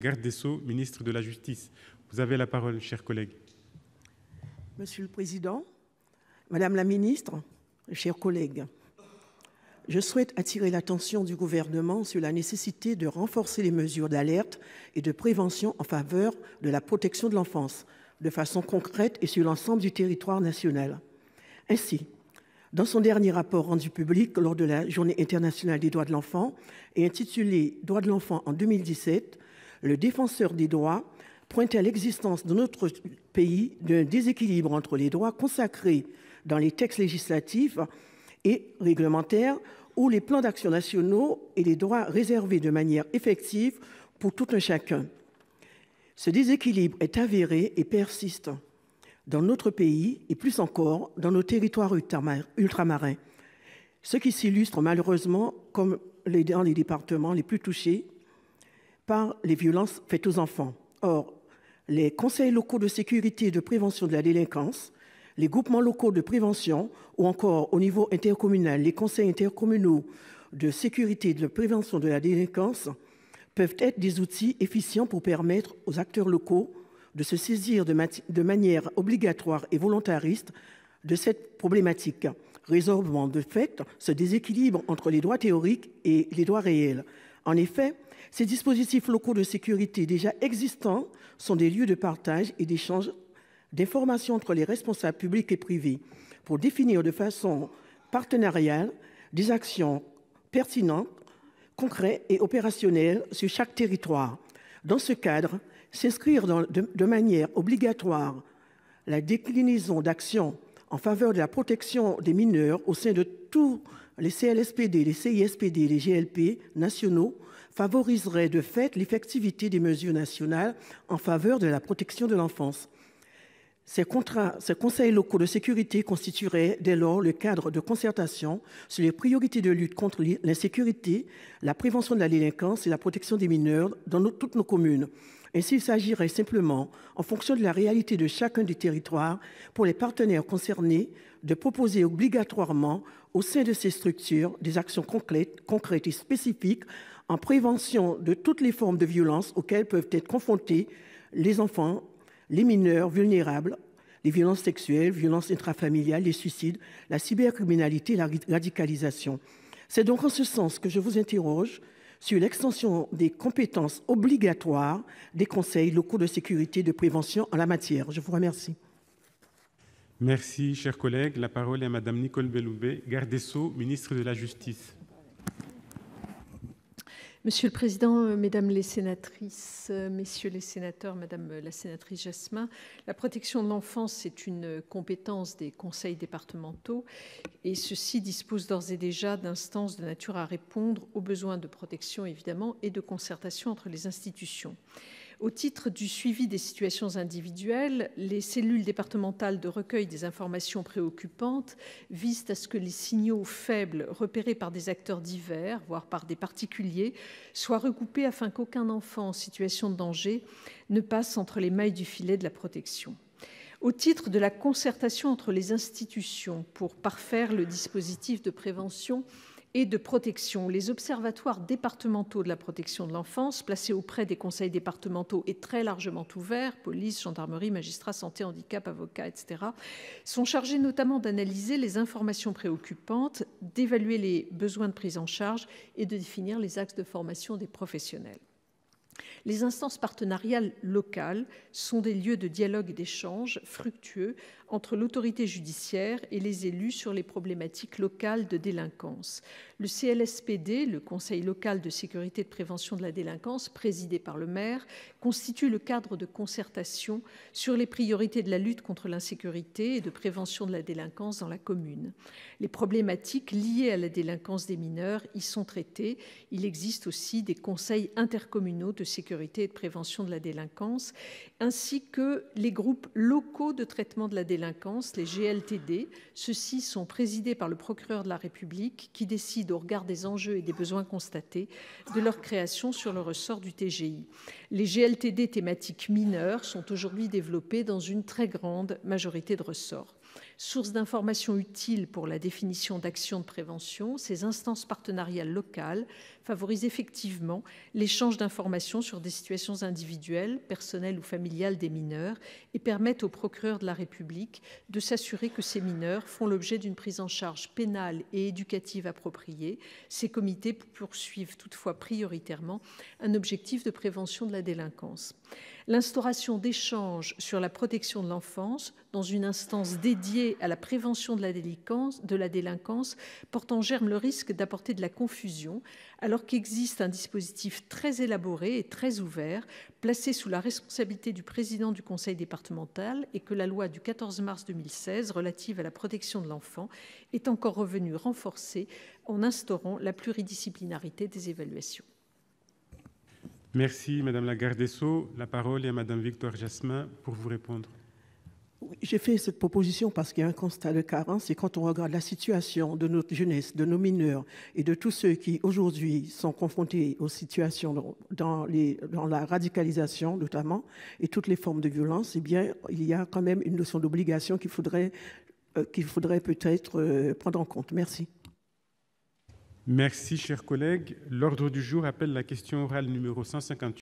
Garde des Sceaux, ministre de la Justice. Vous avez la parole, chers collègues. Monsieur le Président, Madame la Ministre, chers collègues, je souhaite attirer l'attention du gouvernement sur la nécessité de renforcer les mesures d'alerte et de prévention en faveur de la protection de l'enfance, de façon concrète et sur l'ensemble du territoire national. Ainsi, dans son dernier rapport rendu public lors de la Journée internationale des droits de l'enfant et intitulé « Droits de l'enfant en 2017 », le défenseur des droits pointe à l'existence dans notre pays d'un déséquilibre entre les droits consacrés dans les textes législatifs et réglementaires ou les plans d'action nationaux et les droits réservés de manière effective pour tout un chacun. Ce déséquilibre est avéré et persiste dans notre pays et plus encore dans nos territoires ultramarins, ce qui s'illustre malheureusement comme dans les départements les plus touchés par les violences faites aux enfants. Or, les conseils locaux de sécurité et de prévention de la délinquance, les groupements locaux de prévention ou encore au niveau intercommunal, les conseils intercommunaux de sécurité et de prévention de la délinquance peuvent être des outils efficients pour permettre aux acteurs locaux de se saisir de manière obligatoire et volontariste de cette problématique, résorbant de fait ce déséquilibre entre les droits théoriques et les droits réels. En effet, ces dispositifs locaux de sécurité déjà existants sont des lieux de partage et d'échange d'informations entre les responsables publics et privés pour définir de façon partenariale des actions pertinentes, concrètes et opérationnelles sur chaque territoire. Dans ce cadre, s'inscrire de manière obligatoire la déclinaison d'actions en faveur de la protection des mineurs au sein de tous les CLSPD, les CISPD et les GLP nationaux favoriserait de fait l'effectivité des mesures nationales en faveur de la protection de l'enfance. Ces conseils locaux de sécurité constitueraient dès lors le cadre de concertation sur les priorités de lutte contre l'insécurité, la prévention de la délinquance et la protection des mineurs dans toutes nos communes. Ainsi, il s'agirait simplement, en fonction de la réalité de chacun des territoires, pour les partenaires concernés, de proposer obligatoirement au sein de ces structures des actions concrètes et spécifiques en prévention de toutes les formes de violence auxquelles peuvent être confrontés les enfants, les mineurs vulnérables, les violences sexuelles, violences intrafamiliales, les suicides, la cybercriminalité et la radicalisation. C'est donc en ce sens que je vous interroge sur l'extension des compétences obligatoires des conseils locaux de sécurité et de prévention en la matière. Je vous remercie. Merci, chers collègues. La parole est à Madame Nicole Belloubet, garde des Sceaux, ministre de la Justice. Monsieur le Président, Mesdames les sénatrices, Messieurs les sénateurs, Madame la sénatrice Jasmin, la protection de l'enfance est une compétence des conseils départementaux et ceux-ci disposent d'ores et déjà d'instances de nature à répondre aux besoins de protection, évidemment, et de concertation entre les institutions. Au titre du suivi des situations individuelles, les cellules départementales de recueil des informations préoccupantes visent à ce que les signaux faibles repérés par des acteurs divers, voire par des particuliers, soient recoupés afin qu'aucun enfant en situation de danger ne passe entre les mailles du filet de la protection. Au titre de la concertation entre les institutions pour parfaire le dispositif de prévention et de protection, les observatoires départementaux de la protection de l'enfance, placés auprès des conseils départementaux et très largement ouverts, police, gendarmerie, magistrats, santé, handicap, avocats, etc., sont chargés notamment d'analyser les informations préoccupantes, d'évaluer les besoins de prise en charge et de définir les axes de formation des professionnels. Les instances partenariales locales sont des lieux de dialogue et d'échange fructueux entre l'autorité judiciaire et les élus sur les problématiques locales de délinquance. Le CLSPD, le Conseil local de sécurité et de prévention de la délinquance, présidé par le maire, constitue le cadre de concertation sur les priorités de la lutte contre l'insécurité et de prévention de la délinquance dans la commune. Les problématiques liées à la délinquance des mineurs y sont traitées. Il existe aussi des conseils intercommunaux de sécurité et de prévention de la délinquance, ainsi que les groupes locaux de traitement de la délinquance, les GLTD. Ceux-ci sont présidés par le procureur de la République qui décide au regard des enjeux et des besoins constatés de leur création sur le ressort du TGI. Les GLTD thématiques mineures sont aujourd'hui développés dans une très grande majorité de ressorts. Source d'informations utiles pour la définition d'actions de prévention, ces instances partenariales locales favorisent effectivement l'échange d'informations sur des situations individuelles, personnelles ou familiales des mineurs et permettent au procureur de la République de s'assurer que ces mineurs font l'objet d'une prise en charge pénale et éducative appropriée. Ces comités poursuivent toutefois prioritairement un objectif de prévention de la délinquance. L'instauration d'échanges sur la protection de l'enfance dans une instance dédiée à la prévention de la délinquance porte en germe le risque d'apporter de la confusion, alors qu'existe un dispositif très élaboré et très ouvert, placé sous la responsabilité du président du conseil départemental, et que la loi du 14 mars 2016 relative à la protection de l'enfant est encore revenue renforcer en instaurant la pluridisciplinarité des évaluations. Merci, Madame la garde des Sceaux. La parole est à Madame Victoire Jasmin pour vous répondre. Oui, j'ai fait cette proposition parce qu'il y a un constat de carence et quand on regarde la situation de notre jeunesse, de nos mineurs et de tous ceux qui aujourd'hui sont confrontés aux situations dans la radicalisation notamment et toutes les formes de violence, eh bien, il y a quand même une notion d'obligation qu'il faudrait peut-être prendre en compte. Merci. Merci, chers collègues. L'ordre du jour appelle la question orale numéro 158.